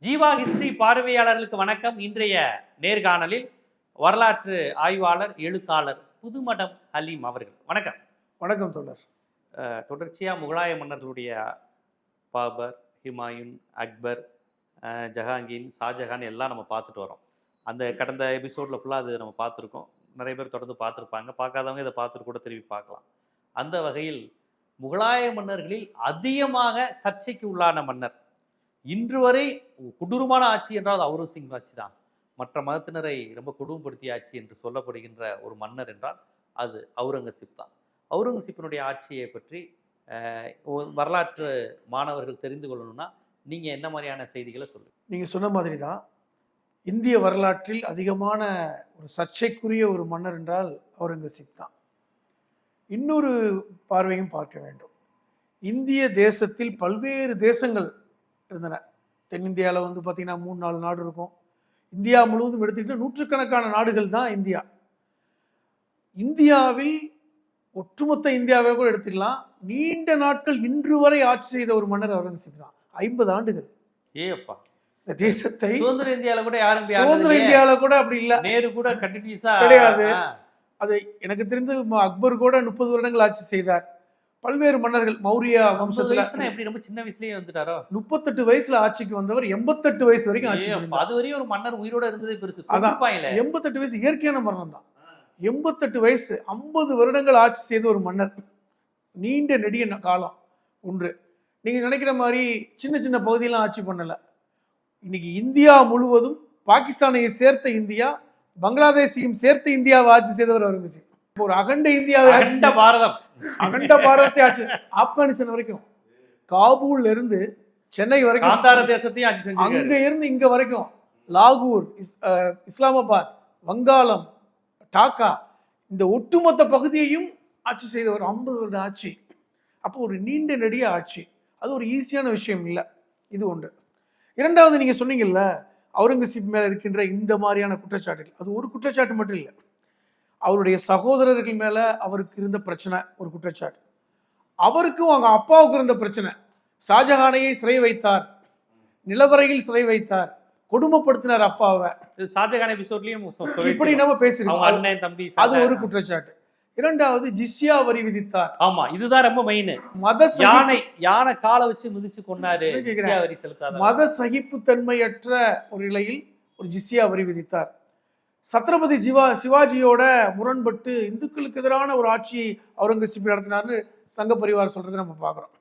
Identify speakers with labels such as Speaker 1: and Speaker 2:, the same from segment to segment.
Speaker 1: Jeeva history பார்வையாளர்களுக்கு வணக்கம். இன்றைய நேர்காணலில் வரலாற்று ஆய்வாளர், எழுத்தாளர் புதுமடம் ஹலீம் அவர்கள். வணக்கம்.
Speaker 2: வணக்கம் தோழர்.
Speaker 1: தொடர்ச்சியாக முகலாய மன்னர்களுடைய பாபர், ஹுமாயூன், அக்பர், ஜஹாங்கீர், ஷாஜஹான் எல்லாம் நம்ம பார்த்துட்டு வரோம். அந்த கடந்த எபிசோடில் ஃபுல்லாக அது நம்ம பார்த்துருக்கோம். நிறைய பேர் தொடர்ந்து பார்த்துருப்பாங்க. பார்க்காதவங்க இதை பார்த்துட்டு கூட திரும்பி பார்க்கலாம். அந்த வகையில் முகலாய மன்னர்களில் அதிகமாக சர்ச்சைக்கு உள்ளான மன்னர், இன்று வரை கொடூரமான ஆட்சி என்றால் அவுரங்கசீப் ஆட்சி தான். மற்ற மதத்தினரை ரொம்ப கொடுமைப்படுத்திய ஆட்சி என்று சொல்லப்படுகின்ற ஒரு மன்னர் என்றால் அது அவுரங்கசீப் தான். அவுரங்கசீப்பினுடைய ஆட்சியை பற்றி வரலாற்று மாணவர்கள் தெரிந்து கொள்ளணும்னா நீங்கள் என்ன மாதிரியான செய்திகளை சொல்லுங்கள்?
Speaker 2: நீங்கள் சொன்ன மாதிரி தான் இந்திய வரலாற்றில் அதிகமான ஒரு சர்ச்சைக்குரிய ஒரு மன்னர் என்றால் அவுரங்கசீப் தான். இன்னொரு பார்வையும் பார்க்க வேண்டும். இந்திய தேசத்தில் பல்வேறு தேசங்கள் இருந்தன. தென்னிந்தியாவில் வந்து பார்த்தீங்கன்னா 3-4 நாடு இருக்கும். இந்தியா முழுவதும் எடுத்துக்கிட்டு நூற்றுக்கணக்கான நாடுகள் தான் இந்தியா. இந்தியாவில் ஒட்டுமொத்த இந்தியாவை கூட எடுத்துக்கலாம். நீண்ட நாட்கள் இன்று வரை ஆட்சி செய்த ஒரு மன்னர் அவுரங்கசீப் தான். 50 ஆண்டுகள்.
Speaker 1: ஏப்பா,
Speaker 2: இந்த தேசத்தை
Speaker 1: சுதந்திர இந்தியாவில் கூட யாரும்
Speaker 2: சுதந்திர இந்தியாவில் கூட அப்படி இல்லை.
Speaker 1: நேரு கூட கண்டினியூஸா
Speaker 2: கிடையாது. அது எனக்கு தெரிந்து அக்பர் கூட 30 வருடங்கள் ஆட்சி செய்தார். பல்வேறு மன்னர்கள் மௌரிய வம்சத்துல
Speaker 1: எப்படி ரொம்ப சின்ன வயசுலயே வந்துட்டாரோ.
Speaker 2: 38 வயசுல ஆட்சிக்கு வந்தவர் 88 வயசு வரைக்கும் ஆட்சி பண்ணினார்.
Speaker 1: அது வரையும் ஒரு மன்னர் உயிரோட இருந்ததே பெருசு.
Speaker 2: அதான் 88 வயசு இயற்கையான மரணம் தான். 88 வயசு 50 வருடங்கள் ஆட்சி செய்த ஒரு மன்னர். நீண்ட நெடிய காலம் ஒன்று. நீங்க நினைக்கிற மாதிரி சின்ன சின்ன பகுதியெல்லாம் ஆட்சி பண்ணல. இன்னைக்கு இந்தியா முழுவதும் பாகிஸ்தானையை சேர்த்த இந்தியா, பங்களாதேஷையும் சேர்த்து இந்தியாவை ஆட்சி செய்தவர் அவுரங்கசீப். ஒரு அகண்ட இந்தியாவை அகண்ட பாரதத்தை ஆட்சி, ஆப்கானிஸ்தான் வரைக்கும், காபூல்ல இருந்து சென்னை வரைக்கும், அங்க இருந்து இங்க வரைக்கும், லாகூர், இஸ்லாமாபாத், வங்காளம், டாக்கா, இந்த ஒட்டுமொத்த பகுதியையும் ஆட்சி செய்த ஒரு 50 வருட ஆட்சி. அப்போ ஒரு நீண்ட நெடிய ஆட்சி. அது ஒரு ஈஸியான விஷயம் இல்லை. இது ஒன்று. இரண்டாவது, நீங்க சொன்னீங்கல்ல அவுரங்கசீப் மேல இருக்கின்ற இந்த மாதிரியான குற்றச்சாட்டுகள், அது ஒரு குற்றச்சாட்டு மட்டும் இல்லை. அவருடைய சகோதரர்கள் மேல அவருக்கு இருந்த பிரச்சனை ஒரு குற்றச்சாட்டு. அவருக்கும் அவங்க அப்பாவுக்கு இருந்த பிரச்சனை. ஷாஜஹானையை சிறை வைத்தார், நிலவரையில் சிறை வைத்தார், கொடுமைப்படுத்தினார் அப்பாவை.
Speaker 1: ஷாஜஹான் எபிசோட்லயும்
Speaker 2: இப்படி நம்ம பேசிருக்கோம். அது ஒரு குற்றச்சாட்டு. இரண்டாவது, ஜிஸ்யா வரி விதித்தார்.
Speaker 1: ஆமா, இதுதான் ரொம்ப மெயின். யானை காலை வச்சு மிதிச்சு கொண்டாரு.
Speaker 2: மத சகிப்புத்தன்மையற்ற ஒரு நிலையில் ஒரு ஜிஸ்யா வரி விதித்தார். சத்ரபதி சிவாஜியோட முரண்பட்டு இந்துக்களுக்கு எதிரான ஒரு ஆட்சியை அவுரங்கசீப் நடத்தினார்னு சங்க பரிவார் சொல்றதை நம்ம பார்க்குறோம்.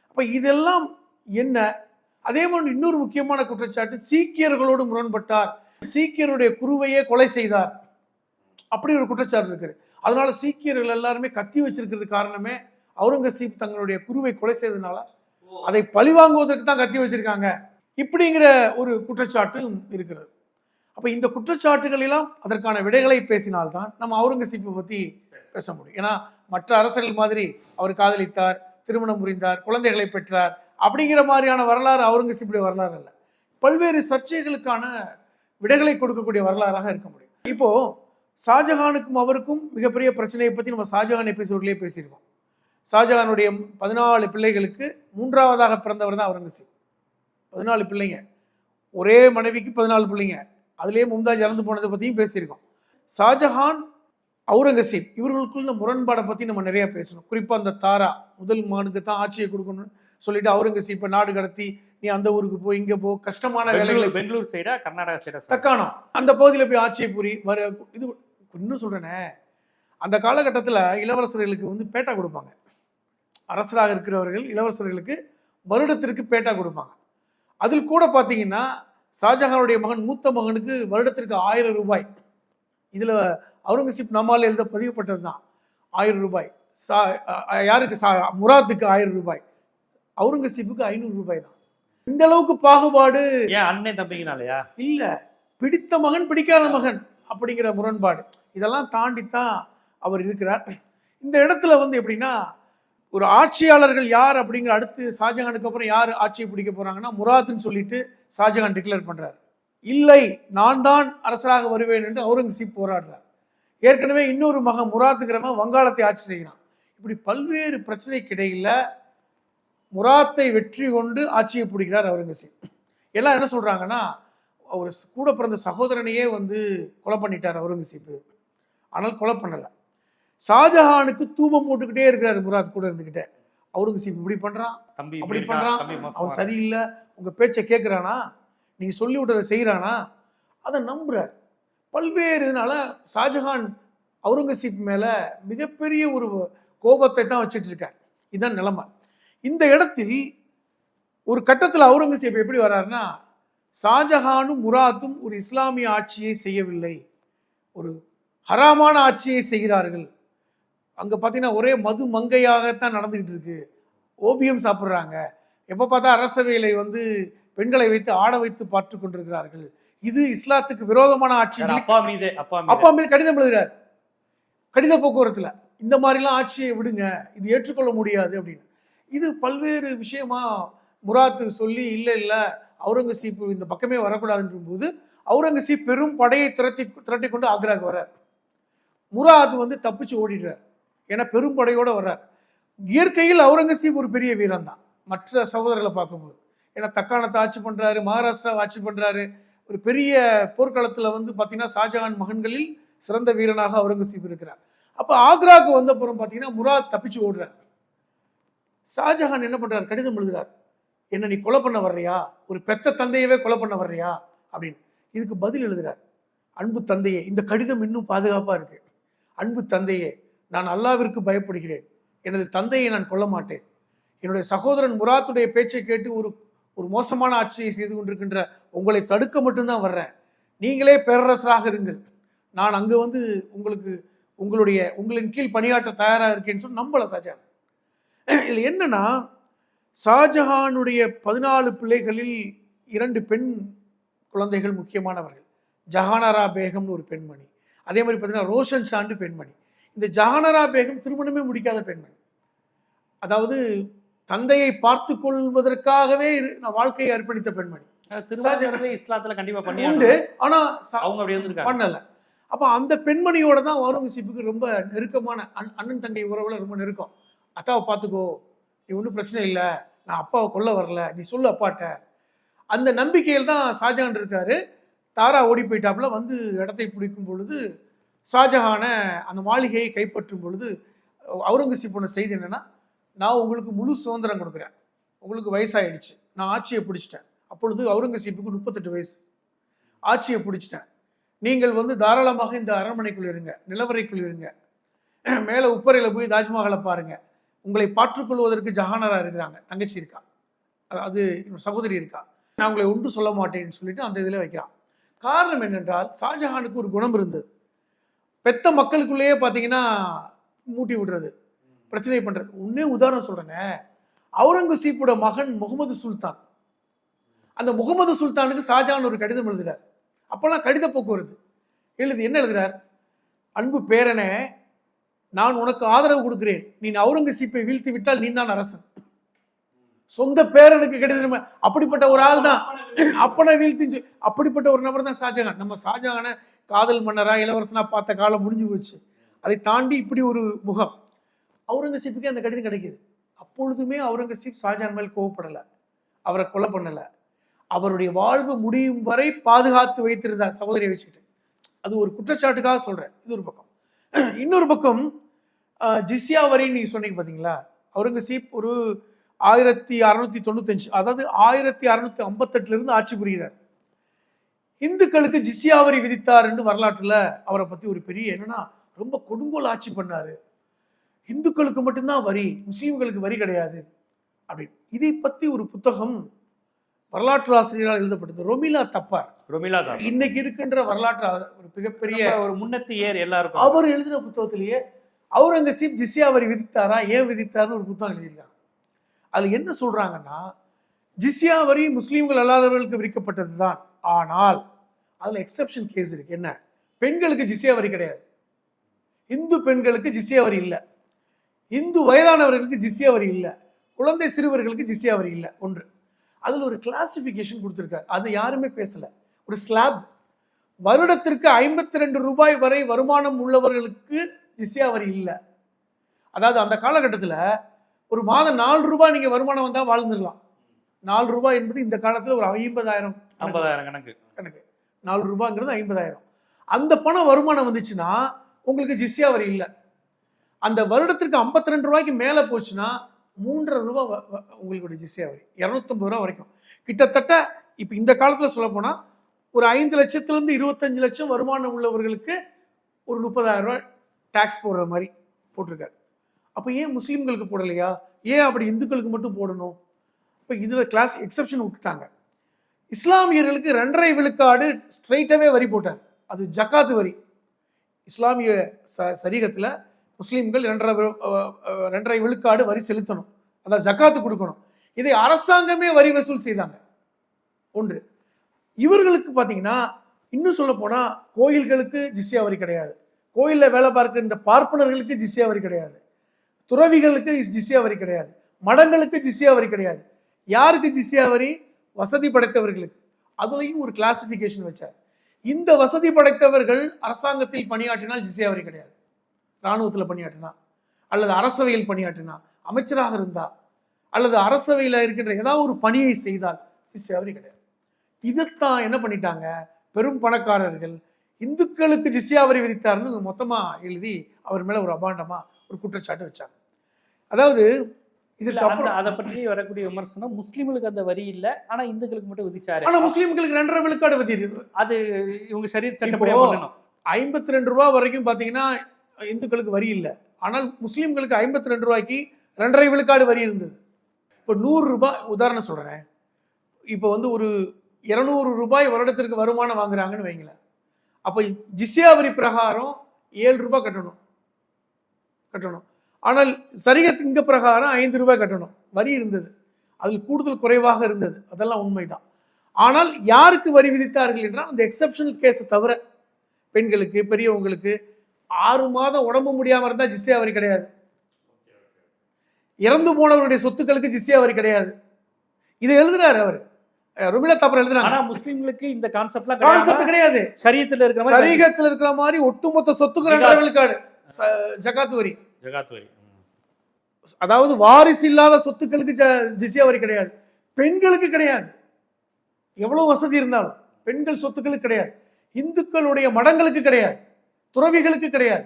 Speaker 2: அப்ப இதெல்லாம் என்ன? அதே மாதிரி இன்னொரு முக்கியமான குற்றச்சாட்டு, சீக்கியர்களோடு முரண்பட்டார், சீக்கியருடைய குருவையே கொலை செய்தார். அப்படி ஒரு குற்றச்சாட்டு இருக்கு. அதனால சீக்கியர்கள் எல்லாருமே கத்தி வச்சிருக்கிறது காரணமே அவுரங்கசீப் தங்களுடைய குருவை கொலை செய்ததுனால அதை பழிவாங்குவதற்கு தான் கத்தி வச்சிருக்காங்க, இப்படிங்கிற ஒரு குற்றச்சாட்டும் இருக்கிறது. அப்ப இந்த குற்றச்சாட்டுகள் எல்லாம் அதற்கான விடைகளை பேசினால்தான் நம்ம அவுரங்கசீப்பை பத்தி பேச முடியும். ஏன்னா மற்ற அரசர்கள் மாதிரி அவர் காதலித்தார், திருமணம் புரிந்தார், குழந்தைகளை பெற்றார், அப்படிங்கிற மாதிரியான வரலாறு அவுரங்கசீப்புடைய வரலாறு அல்ல. பல்வேறு சர்ச்சைகளுக்கான விடைகளை கொடுக்கக்கூடிய வரலாறாக இருக்க முடியும். இப்போ ஷாஜஹானுக்கும் அவருக்கும் மிகப்பெரிய பிரச்சனையை பத்தி நம்ம ஷாஜஹான் எபிசோட்லயே பேசியிருக்கோம். ஷாஜஹானுடைய 14 பிள்ளைகளுக்கு 3ஆவதாக பிறந்தவர் தான் அவுரங்கசீப். 14 பிள்ளைங்க, ஒரே மனைவிக்கு 14 பிள்ளைங்க. அதுலேயே மும்தாஜ் இறந்து போனதை பற்றியும் பேசியிருக்கோம். ஷாஜஹான், அவுரங்கசீப் இவர்களுக்குள்ள முரண்பாடை பற்றி நம்ம நிறைய பேசணும். குறிப்பாக அந்த தாரா முதல் மகனுக்கு தான் ஆட்சியை கொடுக்கணும்னு சொல்லிட்டு அவுரங்கசீப்பை நாடு கடத்தி, நீ அந்த ஊருக்கு போ, இங்கே போ, கஷ்டமான வேலைகளை,
Speaker 1: பெங்களூர் சைடா கர்நாடகா சைடா,
Speaker 2: தக்காணம் அந்த பகுதியில் போய் ஆட்சியை புரி வர. இது இன்னும் சொல்கிறேனே, அந்த காலகட்டத்தில் இளவரசர்களுக்கு வந்து பேட்டா கொடுப்பாங்க. அரசராக இருக்கிறவர்கள் இளவரசர்களுக்கு வருடத்திற்கு பேட்டா கொடுப்பாங்க. அதில் கூட பார்த்தீங்கன்னா ஷாஜஹானுடைய மகன், மூத்த மகனுக்கு வருடத்திற்கு 1000 ரூபாய். இதுல அவுரங்கசீப் நம்மால் எழுத பதிவுப்பட்டது தான் 1000 ரூபாய். யாருக்கு? முராத்துக்கு 1000 ரூபாய், அவுரங்கசீப்புக்கு 500 ரூபாய் தான். இந்த அளவுக்கு பாகுபாடு
Speaker 1: அண்ணன் தம்பிங்கனாலயா?
Speaker 2: இல்ல, பிடித்த மகன் பிடிக்காத மகன் அப்படிங்கிற முரண்பாடு. இதெல்லாம் தாண்டித்தான் அவர் இருக்கிறார். இந்த இடத்துல வந்து எப்படின்னா, ஒரு ஆட்சியாளர்கள் யார் அப்படிங்கிற, அடுத்து ஷாஜஹானுக்கு அப்புறம் யார் ஆட்சியை பிடிக்க போறாங்கன்னா முராத்னு சொல்லிட்டு ஷாஜஹான் டிக்ளேர் பண்றார். இல்லை, நான் தான் அரசராக வருவேன் என்று அவுரங்கசீப் போராடுறார். ஏற்கனவே இன்னொரு மகன் முராத்துங்கிறவன் வங்காளத்தை ஆட்சி செய்கிறான். இப்படி பல்வேறு பிரச்சனைக்கு இடையில முராத்தை வெற்றி கொண்டு ஆட்சியை பிடிக்கிறார் அவுரங்கசீப். எல்லாம் என்ன சொல்றாங்கன்னா ஒரு கூட பிறந்த சகோதரனையே வந்து கொலை பண்ணிட்டார் அவுரங்கசீப். ஆனால் கொலை பண்ணல. ஷாஜஹானுக்கு தூபம் போட்டுக்கிட்டே இருக்கிறாரு முராத் கூட இருந்துகிட்டே. அவுரங்கசீப் இப்படி பண்றான், அப்படி பண்றான், அவன் சரியில்லை, உங்க பேச்சை கேட்கிறானா, நீங்க சொல்லி விட்டதை செய்யறானா, அதை நம்புறார். பல்வேறு இதனால ஷாஜஹான் அவுரங்கசீப் மேல மிகப்பெரிய ஒரு கோபத்தை தான் வச்சுட்டு இருக்கார். இதுதான் நிலைமை. இந்த இடத்தில் ஒரு கட்டத்தில் அவுரங்கசீப் எப்படி வர்றாருன்னா, ஷாஜஹானும் முராத்தும் ஒரு இஸ்லாமிய ஆட்சியை செய்யவில்லை, ஒரு ஹராமான ஆட்சியை செய்கிறார்கள். அங்க பார்த்தீங்கன்னா ஒரே மது மங்கையாகத்தான் நடந்துகிட்டு இருக்கு. ஓபியம் சாப்பிட்றாங்க. எப்போ பார்த்தா அரசவையில வந்து பெண்களை வைத்து ஆட வைத்து பார்த்து கொண்டிருக்கிறார்கள். இது இஸ்லாத்துக்கு விரோதமான ஆட்சி. அப்பா மீது கடிதம் எழுதுகிறார். கடித போக்குவரத்துல இந்த மாதிரிலாம் ஆட்சியை விடுங்க, இது ஏற்றுக்கொள்ள முடியாது அப்படின்னு. இது பல்வேறு விஷயமா முராத் சொல்லி இல்ல அவுரங்கசீப் இந்த பக்கமே வரக்கூடாதுன்ற போது அவுரங்கசீப் பெரும் படையை திரட்டி கொண்டு ஆக்ராவுக்கு வர்றார். முராத் வந்து தப்பிச்சு ஓடிடுறார். ஏன்னா பெரும் படையோட வர்றார். இயற்கையில் அவுரங்கசீப் ஒரு பெரிய வீரன் தான் மற்ற சகோதரர்களை பார்க்கும்போது. ஏன்னா தக்காணத்தை ஆட்சி பண்றாரு, மகாராஷ்டிராவை ஆட்சி பண்றாரு. ஒரு பெரிய போர்க்களத்துல வந்து பாத்தீங்கன்னா ஷாஜஹான் மகன்களில் சிறந்த வீரனாக அவுரங்கசீப் இருக்கிறார். அப்ப ஆக்ராவுக்கு வந்த அப்புறம் பாத்தீங்கன்னா முராத் தப்பிச்சு ஓடுறார். ஷாஜஹான் என்ன பண்றாரு, கடிதம் எழுதுறார். என்ன நீ கொலை பண்ண வர்றியா, ஒரு பெத்த தந்தையவே கொலை பண்ண வர்றியா அப்படின்னு. இதுக்கு பதில் எழுதுறார். அன்பு தந்தையே, இந்த கடிதம் இன்னும் பாதுகாப்பா இருக்கு. அன்பு தந்தையே, நான் அல்லாவிற்கு பயப்படுகிறேன், எனது தந்தையை நான் கொல்ல மாட்டேன். என்னுடைய சகோதரன் முராத்துடைய பேச்சை கேட்டு ஒரு மோசமான ஆட்சியை செய்து கொண்டிருக்கின்ற உங்களை தடுக்க மட்டும்தான் வர்றேன். நீங்களே பேரரசராக இருங்கள், நான் அங்க வந்து உங்களின் கீழ் பணியாற்ற தயாராக இருக்கேன்னு சொல்லி நம்பல ஷாஜஹான். இதுல என்னன்னா, ஷாஜஹானுடைய 14 பிள்ளைகளில் 2 பெண் குழந்தைகள் முக்கியமானவர்கள். ஜஹானாரா பேகம்னு ஒரு பெண்மணி, அதே மாதிரி பார்த்தீங்கன்னா ரோஷன் ஷான்னு பெண்மணி. இந்த ஜஹானாரா பேகம் திருமணமே முடிக்காத பெண்மணி. அதாவது தந்தையை பார்த்து கொள்வதற்காகவே வாழ்க்கையை அர்ப்பணித்த பெண்மணி.
Speaker 1: இஸ்லாத்துல கண்டிப்பா
Speaker 2: உண்டு, ஆனா
Speaker 1: அவங்க
Speaker 2: பண்ணல. அப்ப அந்த பெண்மணியோட தான் அவுரங்கசீப்புக்கு ரொம்ப நெருக்கமான அண்ணன் தங்கை உறவுல ரொம்ப நெருக்கம். அத்தாவை பார்த்துக்கோ, நீ ஒன்றும் பிரச்சனை இல்லை, நான் அப்பாவை கொல்ல வரல, நீ சொல்லு அப்பாட்ட. அந்த நம்பிக்கையில் தான் ஷாஜஹான் இருக்காரு. தாரா ஓடி போயிட்டாப்புல வந்து இடத்தை பிடிக்கும் பொழுது ஷாஜஹானை அந்த மாளிகையை கைப்பற்றும் பொழுது அவுரங்கசீப்போட செய்தி என்னன்னா, நான் உங்களுக்கு முழு சுதந்திரம் கொடுக்குறேன், உங்களுக்கு வயசாயிடுச்சு, நான் ஆட்சியை பிடிச்சிட்டேன். அப்பொழுது அவுரங்கசீப்புக்கு 38 வயசு. ஆட்சியை பிடிச்சிட்டேன், நீங்கள் வந்து தாராளமாக இந்த அரண்மனைக்குள் இருங்க, நிலவரைக்குள் இருங்க, மேலே உப்பரையில் போய் தாஜ்மஹாலை பாருங்க, உங்களை பாற்றுக்கொள்வதற்கு ஜஹானாரா இருக்கிறாங்க, தங்கச்சி இருக்கா, அதாவது சகோதரி இருக்கா, நான் உங்களை ஒன்று சொல்ல மாட்டேன்னு சொல்லிட்டு அந்த இதில் வைக்கிறான். காரணம் என்னென்றால் ஷாஜஹானுக்கு ஒரு குணம் இருந்தது. பெத்த மக்களுக்குள்ளேயே பார்த்தீங்கன்னா மூட்டி விடுறது, பிரச்சனை பண்றது. ஒன்னே உதாரணம் சொல்றேங்க, அவுரங்கசீப்போட மகன் முகமது சுல்தான், அந்த முகமது சுல்தானுக்கு ஷாஜஹான் ஒரு கடிதம் எழுதுறார். அப்பெல்லாம் கடித போக்குவரத்து என்ன எழுதுறார், அன்பு பேரனே, நான் உனக்கு ஆதரவு கொடுக்கிறேன், நீ அவுரங்கசீப்பை வீழ்த்தி விட்டால் நீ தான் அரசன். சொந்த பேரனுக்கு கடிதம். அப்படிப்பட்ட ஒரு ஆள் தான் அப்பனை வீழ்த்தி, அப்படிப்பட்ட ஒரு நபர் தான் ஷாஜஹான். நம்ம ஷாஜஹானை காதல் மன்னரா இளவரசனா பார்த்த காலம் முடிஞ்சு போச்சு. அதை தாண்டி இப்படி ஒரு முகம். அவுரங்கசீப்புக்கு அந்த கடிதம் கிடைக்குது. அப்பொழுதுமே அவுரங்கசீப் ஷாஜஹான் மேல் கோவப்படலை, அவரை கொலை பண்ணலை, அவருடைய வாழ்வு முடியும் வரை பாதுகாத்து வைத்திருந்தார் சகோதரியை வச்சுக்கிட்டு. அது ஒரு குற்றச்சாட்டுக்காக சொல்றேன். இது ஒரு பக்கம். இன்னொரு பக்கம் ஜிஸ்யா வரின்னு நீங்க சொன்னீங்க பாத்தீங்களா, அவுரங்கசீப் ஒரு 1695, அதாவது 1658 இருந்து ஆட்சி புரிகிறார். இந்துக்களுக்கு ஜிஸ்யா வரி விதித்தார் என்று வரலாற்றுல அவரை பத்தி ஒரு பெரிய என்னன்னா, ரொம்ப கொடுங்கோல் ஆட்சி பண்ணாரு, இந்துக்களுக்கு மட்டும்தான் வரி, முஸ்லீம்களுக்கு வரி கிடையாது அப்படின்னு. இதை பத்தி ஒரு புத்தகம் வரலாற்று ஆசிரியரால் எழுதப்பட்டது. ரொமிலா தப்பார், இன்னைக்கு இருக்கின்ற வரலாற்று ஒரு மிகப்பெரிய
Speaker 1: ஒரு முன்னத்தி எல்லாருக்கும்
Speaker 2: அவர் எழுதின புத்தகத்திலேயே அவுரங்கசீப் ஜிஸ்யா வரி விதித்தாரா, ஏன் விதித்தார்னு ஒரு புத்தகம் எழுதியிருக்காங்க. அதுல என்ன சொல்றாங்கன்னா, ஜிஸ்யா வரி முஸ்லீம்கள் அல்லாதவர்களுக்கு விதிக்கப்பட்டது தான், ஆனால் அதுல எக்ஸெப்ஷன் கேஸ் இருக்கு. என்ன, பெண்களுக்கு ஜிஸ்யா வரி கிடையாது, இந்து பெண்களுக்கு ஜிஸ்யா வரி இல்லை, இந்து வயதானவர்களுக்கு ஜிஸ்யா வரி இல்லை, குழந்தை சிறுவர்களுக்கு ஜிஸ்யா வரி இல்லை. ஒன்று, அதுல ஒரு கிளாசிபிகேஷன் கொடுத்திருக்காரு, அது யாருமே பேசல. ஒரு ஸ்லாப், வருடத்திற்கு 52 ரூபாய் வரை வருமானம் உள்ளவர்களுக்கு ஜிஸ்யா வரி இல்லை. அதாவது அந்த காலகட்டத்தில் ஒரு மாதம் 4 ரூபாய் நீங்க வருமானம் வந்தா வாழ்ந்துடலாம், 4 ரூபாய் என்பது இந்த காலத்துல ஒரு 50,000
Speaker 1: கணக்கு.
Speaker 2: 4 ரூபாங்கிறது 50,000. அந்த பணம் வருமானம் வந்துச்சுன்னா உங்களுக்கு ஜிஸ்யா வரி இல்லை. அந்த வருடத்திற்கு 52 ரூபாய்க்கு மேல போச்சுன்னா 3.5 ரூபாய் உங்களுக்கு ஜிஸ்யா வரி, 250 ரூபாய் வரைக்கும். கிட்டத்தட்ட இப்ப இந்த காலத்துல சொல்ல போனா ஒரு 5 லட்சத்திலிருந்து 25 லட்சம் வருமானம் உள்ளவர்களுக்கு ஒரு 30,000 ரூபாய் டாக்ஸ் போடுற மாதிரி போட்டிருக்காரு. அப்ப ஏன் முஸ்லீம்களுக்கு போடலையா? ஏன் அப்படி இந்துக்களுக்கு மட்டும் போடணும்? இப்ப இதுல கிளாஸ் எக்ஸெப்ஷன் விட்டுட்டாங்க. இஸ்லாமியர்களுக்கு 2.5 விழுக்காடு ஸ்ட்ரைட்டாவே வரி போட்டார். அது ஜக்காத்து வரி. இஸ்லாமிய சரீகத்துல முஸ்லீம்கள் 2.5 விழுக்காடு வரி செலுத்தணும், அதாவது ஜக்காத்து கொடுக்கணும். இதை அரசாங்கமே வரி வசூல் செய்தாங்க. ஒன்று. இவர்களுக்கு பார்த்தீங்கன்னா இன்னும் சொல்ல போனா கோயில்களுக்கு ஜிஸ்யா வரி கிடையாது, கோயில்ல வேலை பார்க்கின்ற பார்ப்பனர்களுக்கு ஜிஸ்யா வரி கிடையாது, துறவிகளுக்கு ஜிஸ்யா வரி கிடையாது, மடங்களுக்கு ஜிஸ்யா வரி கிடையாது. யாருக்கு ஜிஸ்யா வரி? வசதி படைத்தவர்களுக்கு. அதுலயும் ஒரு கிளாசிபிகேஷன் வச்சார். இந்த வசதி படைத்தவர்கள் அரசாங்கத்தில் பணியாற்றினால் ஜிஸ்யா வரி கிடையாது. இராணுவத்தில் பணியாற்றினா, அல்லது அரசவையில் பணியாற்றினா, அமைச்சராக இருந்தா, அல்லது அரசவையில் இருக்கின்ற ஏதாவது ஒரு பணியை செய்தால் ஜிஸ்யா வரி கிடையாது. இதைத்தான் என்ன பண்ணிட்டாங்க பெரும் பணக்காரர்கள், இந்துக்களுக்கு ஜிஸ்யா வரி விதித்தார்னு மொத்தமா எழுதி அவர் மேல ஒரு அபாண்டமா ஒரு குற்றச்சாட்டு வச்சாங்க. அதாவது இதுக்கு அப்புறம்
Speaker 1: அதை பற்றி வரக்கூடிய விமர்சனம், முஸ்லிம்களுக்கு அந்த வரி இல்லை, ஆனா இந்துக்களுக்கு மட்டும் விதிச்சாரு.
Speaker 2: ஆனா முஸ்லிம்களுக்கு 2.5 விழுக்காடு வரி இருக்கு.
Speaker 1: அது இவங்க சரி சட்டப்படி
Speaker 2: 52 ரூபாய் வரைக்கும் பாத்தீங்கன்னா இந்துக்களுக்கு வரி இல்லை. ஆனால் முஸ்லிம்களுக்கு 52 ரூபாய்க்கு 2.5 விழுக்காடு வரி இருந்தது. இப்போ 100 ரூபாய் உதாரணம் சொல்றேன். இப்போ ஒரு 200 ரூபாய் வருடத்திற்கு வருமானம் வாங்குறாங்கன்னு வைங்களேன். அப்போ ஜிஸ்யா வரி பிரகாரம் 7 ரூபாய் கட்டணும். ஆனால் சரியத் இங்க பிரகாரம் 5 ரூபாய் கட்டணும். வரி இருந்தது, அதில் கூடுதல் குறைவாக இருந்தது, அதெல்லாம் உண்மைதான். ஆனால் யாருக்கு வரி விதித்தார்கள் என்றால் அந்த எக்ஸப்ஷனல் கேஸை தவிர பெண்களுக்கு, பெரியவங்களுக்கு, 6 மாதம் உடம்பு முடியாம இருந்தா ஜிஸ்யா வரி கிடையாது, இறந்து போனவருடைய சொத்துக்களுக்கு ஜிஸ்யா வரி கிடையாது. இதை எழுதுறாரு அவர், ருமிலா தப்பர் எழுதுறாங்க.
Speaker 1: ஆனா முஸ்லிம்களுக்கு இந்த கான்செப்ட் கிடையாது. சரீகத்துல
Speaker 2: இருக்கிற மாதிரி ஒட்டுமொத்த சொத்துக்கு 2.5 விழுக்காடு ஜகாத் வரி. அதாவது வாரிசு இல்லாத சொத்துக்களுக்கு ஜிஸ்யா வரி கிடையாது. பெண்களுக்கு கிடையாது, எவ்வளவு வசதி இருந்தாலும் பெண்கள் சொத்துக்களுக்கு கிடையாது. இந்துக்களுடைய மடங்களுக்கு கிடையாது, துறவிகளுக்கு கிடையாது.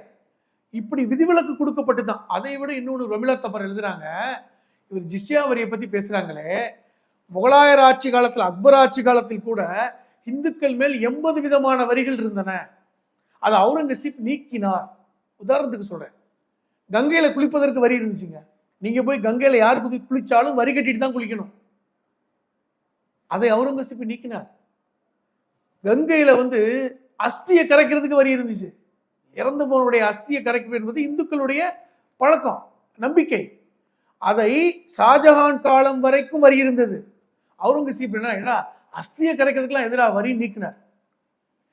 Speaker 2: இப்படி விதிவிலக்கு கொடுக்கப்பட்டு தான். அதை விட இன்னொன்று ரமிலா தப்பர் எழுதுறாங்க. இவர் ஜிஸ்யா வரியை பத்தி பேசுறாங்களே, முகலாயர் ஆட்சி காலத்தில், அக்பர் ஆட்சி காலத்தில் கூட இந்துக்கள் மேல் 80 விதமான வரிகள் இருந்தன. அதை அவுரங்கசீப் நீக்கினார். உதாரணத்துக்கு சொல்றேன், கங்கையில குளிப்பதற்கு வரி இருந்துச்சுங்க. நீங்க போய் கங்கையில யாரு குளிச்சாலும் வரி கட்டிட்டு தான் குளிக்கணும். அதை அவுரங்கசீப் நீக்கினார். கங்கையில அஸ்தியை கரைக்கிறதுக்கு வரி இருந்துச்சு. இறந்து போனவருடைய அஸ்தியை கரைக்க என்பது இந்துக்களுடைய பழக்கம், நம்பிக்கை. அதை ஷாஜஹான் காலம் வரைக்கும் வரி இருந்தது. அவுரங்கசீப் என்ன அஸ்தியை கரைக்கிறதுக்கெல்லாம் எதிராக வரி நீக்கினார்.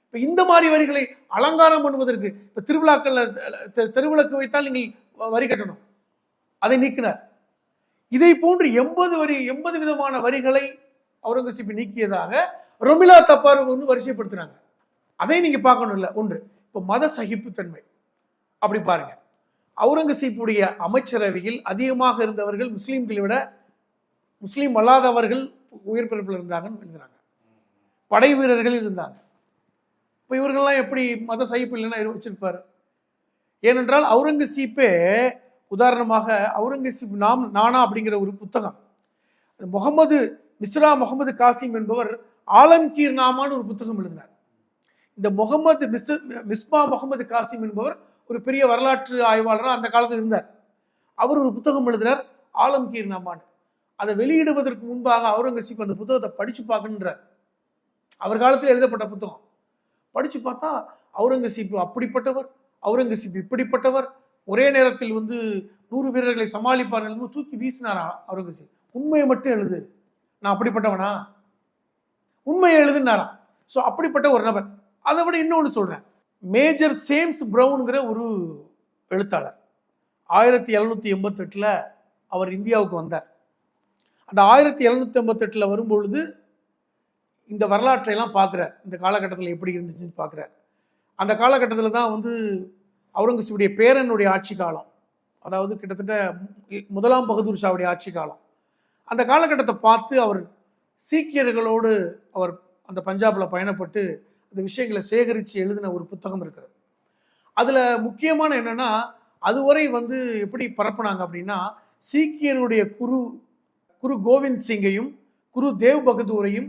Speaker 2: இப்ப இந்த மாதிரி வரிகளை அலங்காரம் பண்ணுவதற்கு, இப்ப திருவிழாக்கள்ல தெருவிளக்கு வைத்தால் நீங்கள் வரி கட்டணும், அதை நீக்கினார். இதை போன்று 80 விதமான வரிகளை அவுரங்கசீப் நீக்கியதாக ரொமிலா தப்பார் வரிசைப்படுத்துறாங்க. அதை நீங்க பார்க்கணும். இல்ல ஒன்று, இப்ப மத சகிப்புத்தன்மை அப்படி பாருங்க. அவுரங்கசீப்புடைய அமைச்சரவையில் அதிகமாக இருந்தவர்கள் முஸ்லீம்களை விட முஸ்லீம் அல்லாதவர்கள் உயர் பிறப்பில் இருந்தாங்கன்னு எழுதுறாங்க. படை வீரர்கள் இருந்தாங்க. இப்போ இவர்கள்லாம் எப்படி மத சகிப்பு இல்லைன்னா வச்சிருப்பாரு? ஏனென்றால் அவுரங்கசீப்பே, உதாரணமாக அவுரங்கசீப் நானா அப்படிங்கிற ஒரு புத்தகம், மிஸ்ரா முகமது காசிம் என்பவர் ஆலம்கீர் நாமான்னு ஒரு புத்தகம் எழுதினார். இந்த மிஸ்பா முகமது காசிம் என்பவர் ஒரு பெரிய வரலாற்று ஆய்வாளராக அந்த காலத்தில் இருந்தார். அவர் ஒரு புத்தகம் எழுதினார், ஆலம்கீர் நாமான்னு. அதை வெளியிடுவதற்கு முன்பாக அவுரங்கசீப் அந்த புத்தகத்தை படிச்சு பார்க்கணுன்றார். அவர் காலத்தில் எழுதப்பட்ட புத்தகம் படிச்சு பார்த்தா அவுரங்கசீப் அப்படிப்பட்டவர், அவுரங்கசீப் இப்படிப்பட்டவர், ஒரே நேரத்தில் 100 வீரர்களை சமாளிப்பார்கள், தூக்கி வீசினாரா அவுரங்கசீப். உண்மையை மட்டும் எழுது, நான் அப்படிப்பட்டவனா, உண்மையை எழுதுனாராம். ஸோ அப்படிப்பட்ட ஒரு நபர். அதை விட இன்னொன்று சொல்றேன், மேஜர் சேம்ஸ் பிரவுன்கிற ஒரு எழுத்தாளர் 1788 அவர் இந்தியாவுக்கு வந்தார். அந்த 1788 வரும்பொழுது இந்த வரலாற்றை எல்லாம் பார்க்குறார். இந்த காலகட்டத்தில் எப்படி இருந்துச்சுன்னு பார்க்குறார். அந்த காலகட்டத்தில் தான் அவுரங்கசீபுடைய பேரனுடைய ஆட்சி காலம், அதாவது கிட்டத்தட்ட முதலாம் பகதூர் ஷாவுடைய ஆட்சி காலம். அந்த காலகட்டத்தை பார்த்து அவர் சீக்கியர்களோடு அவர் அந்த பஞ்சாபில் பயணப்பட்டு அந்த விஷயங்களை சேகரித்து எழுதின ஒரு புத்தகம் இருக்கிறது. அதில் முக்கியமான என்னென்னா, அதுவரை வந்து எப்படி பரப்புனாங்க அப்படின்னா, சீக்கியருடைய குரு கோவிந்த் சிங்கையும் குரு தேவ் பகதூரையும்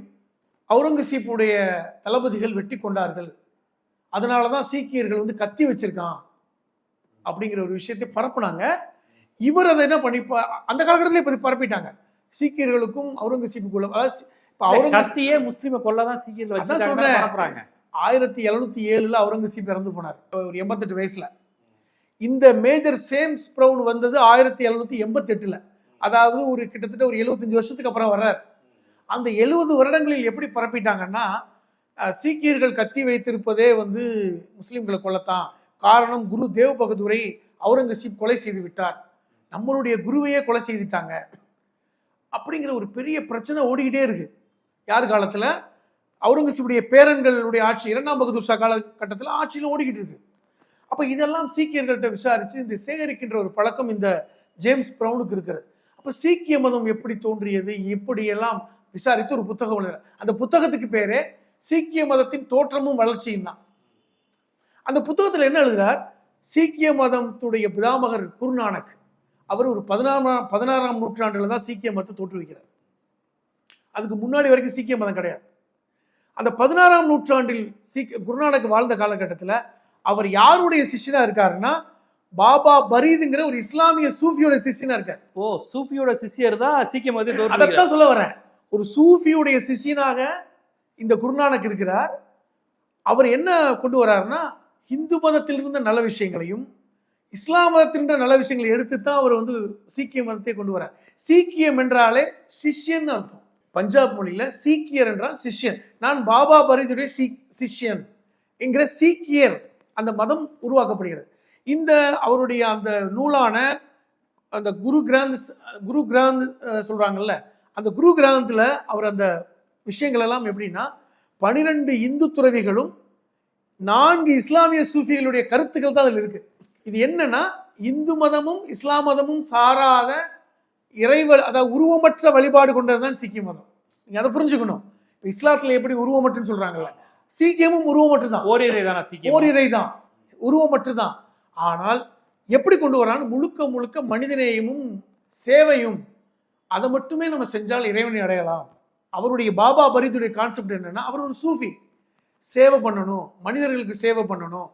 Speaker 2: அவுரங்கசீப்புடைய தளபதிகள் வெட்டி கொண்டார்கள், அதனால தான் சீக்கியர்கள் வந்து கத்தி வச்சிருக்கான் அப்படிங்கிற ஒரு விஷயத்தை பரப்புனாங்க. இவர் அதை என்ன பண்ணி அந்த காலகட்டத்தில் இப்போ பரப்பிட்டாங்க. சீக்கியர்களுக்கும் அவுரங்கசீப்புக்குள்ள, அதாவது
Speaker 1: கத்தியே முஸ்லீமை கொல்லதான் சீக்கியர்கள் வச்சு சொல்றாங்க.
Speaker 2: 1707 அவுரங்கசீப் இறந்து போனார், ஒரு 88 வயசுல. இந்த மேஜர் ஜேம்ஸ் பிரவுன் வந்தது 1788, அதாவது ஒரு கிட்டத்தட்ட ஒரு 75 வருஷத்துக்கு அப்புறம் வர்றார். அந்த 70 வருடங்களில் எப்படி பரப்பிட்டாங்கன்னா, சீக்கியர்கள் கத்தி வைத்திருப்பதே வந்து முஸ்லீம்களை கொல்லத்தான் காரணம், குரு தேவ் பகதூரை அவுரங்கசீப் கொலை செய்து விட்டார், நம்மளுடைய குருவையே கொலை செய்துட்டாங்க அப்படிங்கிற ஒரு பெரிய பிரச்சனை ஓடிக்கிட்டே இருக்கு. யார் காலத்துல? அவுரங்கசீப்புடைய பேரன்களுடைய ஆட்சி, 2ஆம் பகதூர் ஷா காலகட்டத்தில் ஆட்சியில் ஓடிக்கிட்டு இருக்கு. அப்ப இதெல்லாம் சீக்கியர்கள்ட்ட விசாரிச்சு இந்த சேகரிக்கின்ற ஒரு பழக்கம் இந்த ஜேம்ஸ் பிரவுனுக்கு இருக்கிறது. அப்ப சீக்கிய மதம் எப்படி தோன்றியது, எப்படி எல்லாம் விசாரித்து ஒரு புத்தகம் எழுதுறார். அந்த புத்தகத்துக்கு பேரே சீக்கிய மதத்தின் தோற்றமும் வளர்ச்சியும் தான். அந்த புத்தகத்தில் என்ன எழுதுறார்? சீக்கிய மதத்துடைய பிதாமகர் குருநானக், அவர் ஒரு 16ஆம் நூற்றாண்டுல தான் சீக்கிய மதத்தை தோற்றுவிக்கிறார். அதுக்கு முன்னாடி வரைக்கும் சீக்கிய மதம் கிடையாது. அந்த 16ஆம் நூற்றாண்டில் குருநானக் வாழ்ந்த காலகட்டத்தில் அவர் யாருடைய சிஷ்யனா இருக்காருன்னா, பாபா பரீதுங்கிற ஒரு இஸ்லாமிய சூஃபியோட சிஷ்யனா இருக்கார்.
Speaker 1: ஓ, சூஃபியோட சிஷ்யர் தான் சீக்கிய மதத்தை.
Speaker 2: அதைத்தான் சொல்ல வரேன். ஒரு சூஃபியுடைய சிஷ்யனாக இந்த குருநானக் இருக்கிறார். அவர் என்ன கொண்டு வர்றாருன்னா, இந்து மதத்தில் இருந்த நல்ல விஷயங்களையும் இஸ்லாம் மதத்தின் நல்ல விஷயங்களை எடுத்து தான் அவர் வந்து சீக்கிய மதத்தை கொண்டு வர்றார். சீக்கியம் என்றாலே சிஷ்யன் அர்த்தம். பஞ்சாப் மொழியில சீக்கியர் என்றால் சிஷ்யன். நான் பாபா பரீதுடைய சிஷ்யன் என்கிற சீக்கியர் அந்த மதம் உருவாக்கப்படுகிறது. இந்த அவருடைய அந்த நூலான அந்த குரு கிராந்த் சொல்றாங்கல்ல, அந்த குரு கிராந்தில் அவர் அந்த விஷயங்கள் எல்லாம் எப்படின்னா, 12 இந்து துறவிகளும் 4 இஸ்லாமிய சூஃபிகளுடைய கருத்துக்கள் தான் அதில் இருக்கு. இது என்னன்னா, இந்து மதமும் இஸ்லாம் மதமும் சாராத அதாவது உருவமற்ற வழிபாடு கொண்டதுதான் சீக்கிய மதம். நீங்க அதை புரிஞ்சுக்கணும். இஸ்லாத்துல எப்படி உருவமற்றுன்னு சொல்றாங்கல்ல, சீக்கியமும் உருவமற்று தான், ஓரிரை தான், உருவமற்று தான். ஆனால் எப்படி கொண்டு வரான்னு, முழுக்க முழுக்க மனிதநேயமும் சேவையும், அதை மட்டுமே நம்ம செஞ்சால் இறைவனை அடையலாம். அவருடைய பாபா பரீதுடைய கான்செப்ட் என்னன்னா, அவர் ஒரு சூஃபி, சேவை பண்ணணும், மனிதர்களுக்கு சேவை பண்ணணும்.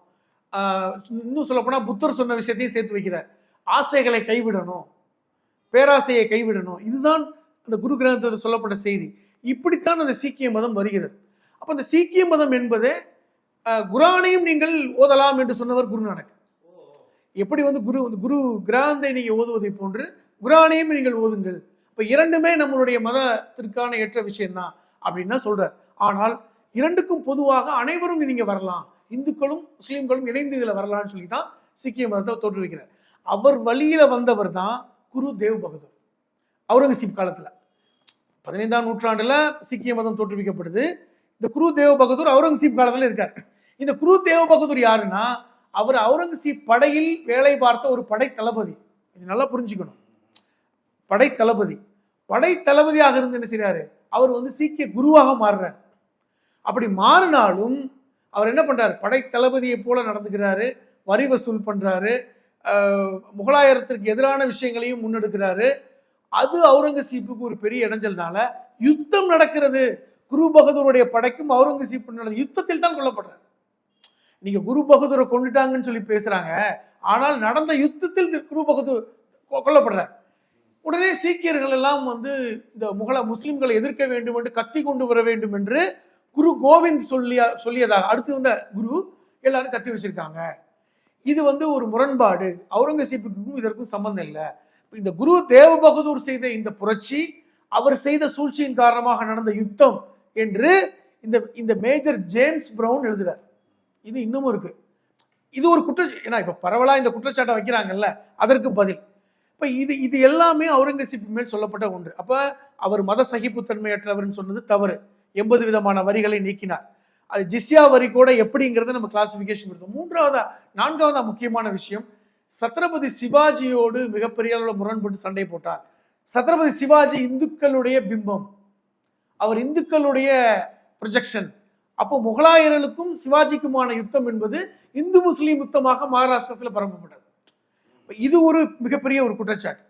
Speaker 2: இன்னும் சொல்லப்போனா புத்தர் சொன்ன விஷயத்தையும் சேர்த்து வைக்கிறார். ஆசைகளை கைவிடணும், பேராசையை கைவிடணும். இதுதான் அந்த குரு கிரந்தத்தில் சொல்லப்பட்ட செய்தி. இப்படித்தான் அந்த சீக்கிய மதம் வருகிறது. அப்ப அந்த சீக்கிய மதம் என்பது குரானையும் நீங்கள் ஓதலாம் என்று சொன்னவர் குருநானக். எப்படி வந்து குரு கிராந்தை நீங்க ஓதுவதை போன்று குரானையும் நீங்கள் ஓதுங்கள். இப்ப இரண்டுமே நம்மளுடைய மதத்திற்கான ஏற்ற விஷயம்தான் அப்படின்னு தான் சொல்றார். ஆனால் இரண்டுக்கும் பொதுவாக அனைவரும் நீங்க வரலாம், இந்துக்களும் முஸ்லீம்களும் இணைந்து இதுல வரலாம்னு சொல்லி தான் சீக்கிய மதத்தை தோற்றுவிக்கிறார். அவர் வழியில வந்தவர் தான் குரு தேவ் பகதூர். அவுரங்கசீப் காலத்துல 15ஆம் நூற்றாண்டுல சீக்கிய மதம் தோற்றுவிக்கப்படுது. இந்த குரு தேவ் பகதூர் அவுரங்கசீப் காலத்துல இருக்கார். இந்த குரு தேவ் பகதூர் யாருன்னா, அவர் அவுரங்கசீப் படையில் வேலை பார்த்த ஒரு படை தளபதி. இது நல்லா புரிஞ்சுக்கணும். படை தளபதியாக இருந்து என்ன செய்யறாரு, அவர் வந்து சீக்கிய குருவாக மாறுறார். அப்படி மாறினாலும் அவர் என்ன பண்றாரு, படை தளபதியை போல நடந்துக்கிறாரு, வரி வசூல் பண்றாரு, முகலாயரத்திற்கு எதிரான விஷயங்களையும் முன்னெடுக்கிறாரு. அது அவுரங்கசீப்புக்கு ஒரு பெரிய இடைஞ்சல்னால யுத்தம் நடக்கிறது. குரு பகதூருடைய படைக்கும் அவுரங்கசீப்பு யுத்தத்தில் தான் கொல்லப்படுறார். நீங்க குரு பகதூரை கொண்டுட்டாங்கன்னு சொல்லி பேசுறாங்க, ஆனால் நடந்த யுத்தத்தில் குரு பகதூர் கொல்லப்படுறார். உடனே சீக்கியர்கள் எல்லாம் வந்து இந்த முஸ்லிம்களை எதிர்க்க வேண்டும் என்று கத்தி கொண்டு வர வேண்டும் என்று குரு கோவிந்த் சொல்லியதாக அடுத்து வந்த குரு எல்லாரும் கத்தி வச்சிருக்காங்க. இது வந்து ஒரு முரண்பாடு, அவுரங்கசீப்புக்கும் இதற்கும் சம்பந்தம் இல்லை. இந்த குரு தேவ பகதூர் செய்த இந்த புரட்சி, அவர் செய்த சூழ்ச்சியின் காரணமாக நடந்த யுத்தம் என்று இந்த மேஜர் ஜேம்ஸ் பிரவுன் எழுதுறார். இது இன்னமும் இருக்கு. இது ஒரு ஏன்னா இப்ப பரவலா இந்த குற்றச்சாட்டை வைக்கிறாங்கல்ல, அதற்கு பதில். இப்ப இது எல்லாமே அவுரங்கசீப் மேல் சொல்லப்பட்ட ஒன்று. அப்ப அவர் மத சகிப்புத்தன்மையற்றவர்னு சொன்னது தவறு. 80 விதமான வரிகளை நீக்கினார். அது ஜிஸ்யா வரி கூட எப்படிங்கிறத நம்ம கிளாசிபிகேஷன் கொடுத்தோம். 4வது முக்கியமான விஷயம், சத்ரபதி சிவாஜியோடு மிகப்பெரிய அளவில் முரண்பட்டு சண்டை போட்டார். சத்ரபதி சிவாஜி இந்துக்களுடைய பிம்பம், அவர் இந்துக்களுடைய ப்ரொஜெக்ஷன். அப்போ முகலாயர்களுக்கும் சிவாஜிக்குமான யுத்தம் என்பது இந்து முஸ்லீம் யுத்தமாக மகாராஷ்டிரத்தில் பரப்பப்பட்டது. இது ஒரு மிகப்பெரிய ஒரு குற்றச்சாட்டு.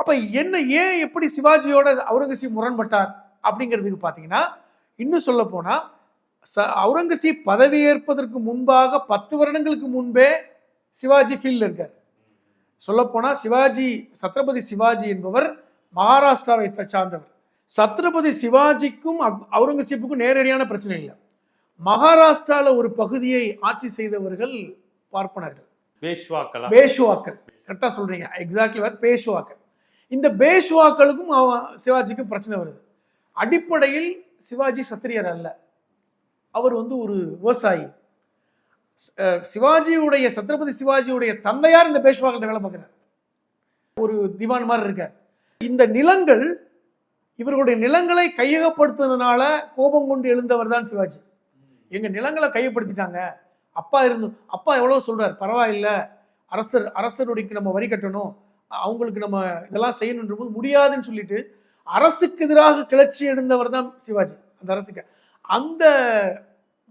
Speaker 2: அப்ப என்ன, ஏன் எப்படி சிவாஜியோட அவுரங்கசீப் முரண்பட்டார் அப்படிங்கிறதுக்கு பார்த்தீங்கன்னா, இன்னும் சொல்ல போனா அவுரங்கசீப் பதவியேற்பதற்கு முன்பாக 10 வருடங்களுக்கு முன்பே சிவாஜி ஃபீல்டில் இருக்கார். சொல்லப்போனா சத்ரபதி சிவாஜி என்பவர் மகாராஷ்டிராவை சார்ந்தவர். சத்ரபதி சிவாஜிக்கும் அவுரங்கசீப்புக்கும் நேரடியான பிரச்சனை இல்லை. மகாராஷ்டிரால ஒரு பகுதியை ஆட்சி செய்தவர்கள் பார்ப்பனர்கள், பேஷ்வாக்கள். கரெக்டா சொல்றீங்க, எக்ஸாக்ட்லி பேஷ்வாக்கள். இந்த பேஷ்வாக்களுக்கும் சிவாஜிக்கும் பிரச்சனை வருது. அடிப்படையில் சிவாஜி சத்திரியர் அல்ல, அவர் ஒரு விவசாயி. சத்ரபதி சிவாஜியுடைய தந்தையார் இந்த பேஷ்வாக்கள் வேலை பார்க்கிறார், ஒரு திவான் மாதிரி இருக்கார். இந்த நிலங்கள், இவர்களுடைய நிலங்களை கையகப்படுத்துனதுனால கோபம் கொண்டு எழுந்தவர் தான் சிவாஜி. எங்க நிலங்களை கையப்படுத்திட்டாங்க, அப்பா எவ்வளவு சொல்றாரு, பரவாயில்ல, அரசருடைய நம்ம வரி கட்டணும், அவங்களுக்கு நம்ம இதெல்லாம் செய்யணுன்ற போது முடியாதுன்னு சொல்லிட்டு அரசுக்கு எதிராக கிளர்ச்சி எழுந்தவர் தான் சிவாஜி. அந்த அரசுக்கு அந்த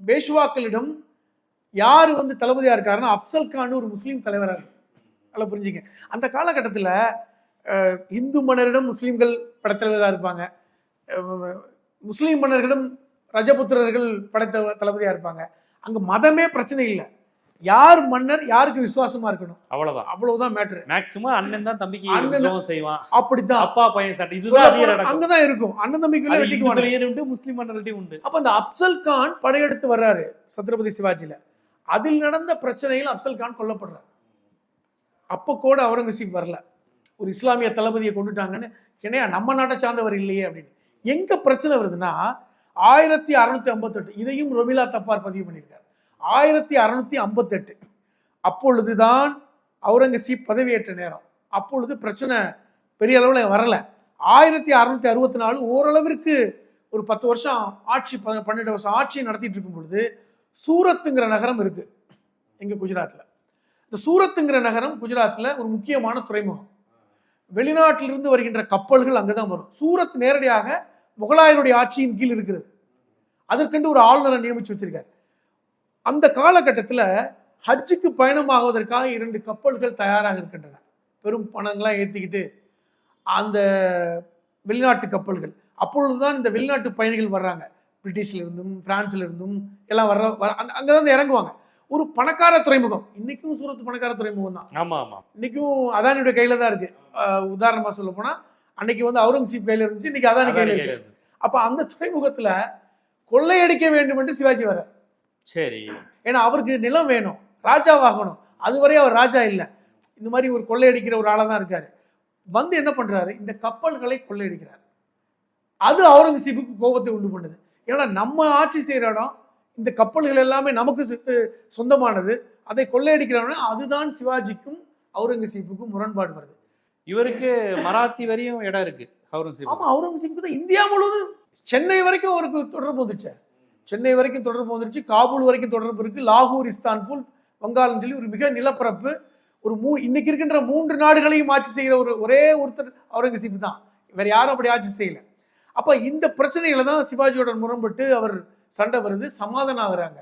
Speaker 2: பேஷ்வாக்களிடம் யாரு தளபதியா இருக்காருன்னா அப்சல் கான், ஒரு முஸ்லீம் தலைவராக. நல்லா புரிஞ்சுங்க, அந்த காலகட்டத்தில் இந்து மன்னரிடம் முஸ்லீம்கள் படைத்தலைவராக இருப்பாங்க, முஸ்லீம் மன்னர்களிடம் ரஜபுத்திரர்கள் படைத்த தளபதியா இருப்பாங்க. அங்க மதமே பிரச்சனை இல்லை, யார் மன்னர் யாருக்கு விசுவாசமா இருக்கணும், அவ்வளவுதான் மேட்டர்.
Speaker 1: மேக்ஸிமம் அண்ணன் தான் தம்பிக்கு செய்வான், அப்படிதான் அப்பா பையன் சட்டை, இதுதான்
Speaker 2: அங்கதான் இருக்கும். அண்ணன் தம்பிக்கு
Speaker 1: முஸ்லீம் மன்னர்கள்ட்டையும் உண்டு.
Speaker 2: அப்ப அந்த அப்சல் கான் படையெடுத்து வர்றாரு சத்ரபதி சிவாஜில. அதில் நடந்த பிரச்சனையில் அப்சல் கான் கொல்லப்படுறார். அப்ப கூட அவுரங்கசீப் வரல, ஒரு இஸ்லாமிய தளபதியை கொண்டுட்டாங்கன்னு, ஏன்னா நம்ம நாட்டை சார்ந்தவர் இல்லையே அப்படின்னு. எங்க பிரச்சனை வருதுன்னா 1658, இதையும் ரொமிலா தப்பார் பதிவு பண்ணியிருக்காரு. 1658 அப்பொழுதுதான் அவுரங்கசீப் பதவியேற்ற நேரம். அப்பொழுது பிரச்சனை பெரிய அளவில் வரல. 1664 ஓரளவிற்கு ஒரு 10 வருஷம் ஆட்சி, 12 வருஷம் ஆட்சியை நடத்திட்டு இருக்கும் பொழுது சூரத்துங்கிற நகரம் இருக்கு எங்க குஜராத்ல. இந்த சூரத்துங்கிற நகரம் குஜராத்ல ஒரு முக்கியமான துறைமுகம். வெளிநாட்டிலிருந்து வருகின்ற கப்பல்கள் அங்கதான் வரும். சூரத் நேரடியாக முகலாயருடைய ஆட்சியின் கீழ் இருக்கிறது. அதற்கென்று ஒரு ஆளுநரை நியமிச்சு வச்சிருக்காரு. அந்த காலகட்டத்தில் ஹஜ்ஜுக்கு பயணமாகுவதற்காக 2 கப்பல்கள் தயாராக இருக்கின்றன. பெரும் பணங்கள்லாம் ஏற்றிக்கிட்டு அந்த வெளிநாட்டு கப்பல்கள். அப்பொழுதுதான் இந்த வெளிநாட்டு பயணிகள் வர்றாங்க, பிரிட்டிஷ்ல இருந்தும் பிரான்ஸ்ல இருந்தும் எல்லாம் அங்கதான் இறங்குவாங்க. ஒரு பணக்கார துறைமுகம். இன்னைக்கும் சூரத் பணக்கார துறைமுகம் தான்.
Speaker 1: ஆமா ஆமா,
Speaker 2: இன்னைக்கும் அதானியுடைய கையில தான் இருக்கு. உதாரணமா சொல்ல போனா அன்னைக்கு அவுரங்கசீப் கையில இருந்துச்சு, இன்னைக்கு அதானி கையில இருக்கு. அப்ப அந்த துறைமுகத்துல கொள்ளையடிக்க வேண்டும் என்று சிவாஜி வர.
Speaker 1: சரி,
Speaker 2: ஏன்னா அவருக்கு நிலம் வேணும், ராஜாவாகணும். அதுவரை அவர் ராஜா இல்லை, இந்த மாதிரி ஒரு கொள்ளையடிக்கிற ஒரு ஆளா தான் இருக்காரு. என்ன பண்றாரு, இந்த கப்பல்களை கொள்ளையடிக்கிறார். அது அவுரங்கசீப்புக்கு கோபத்தை உண்டு பண்ணுது. ஏன்னா நம்ம ஆட்சி செய்யற இடம், இந்த கப்பல்கள் எல்லாமே நமக்கு சொந்தமானது, அதை கொள்ளையடிக்கிறவன, அதுதான் சிவாஜிக்கும் அவுரங்கசீப்புக்கும் முரண்பாடு வருது.
Speaker 1: இவருக்கு மராத்தி வரையும் இடம் இருக்கு அவுரங்கசீப்.
Speaker 2: ஆமா, அவுரங்கசீப்புக்கு தான் இந்தியா முழுவதும், சென்னை வரைக்கும் அவருக்கு தொடர்பு வந்துருச்சு. சென்னை வரைக்கும் தொடர்பு வந்துருச்சு, காபூல் வரைக்கும் தொடர்பு இருக்கு, லாகூர், இஸ்தான்புல், வங்காளம் சொல்லி ஒரு மிக நிலப்பரப்பு. ஒரு இன்னைக்கு இருக்கின்ற 3 நாடுகளையும் ஆட்சி செய்கிற ஒரே ஒருத்தர் அவுரங்கசீப் தான். வேற யாரும் அப்படி ஆட்சி செய்யல. அப்ப இந்த பிரச்சனைகளை தான் சிவாஜியோட முரண்பட்டு அவர் சண்டை வருது. சமாதானம் ஆகுறாங்க,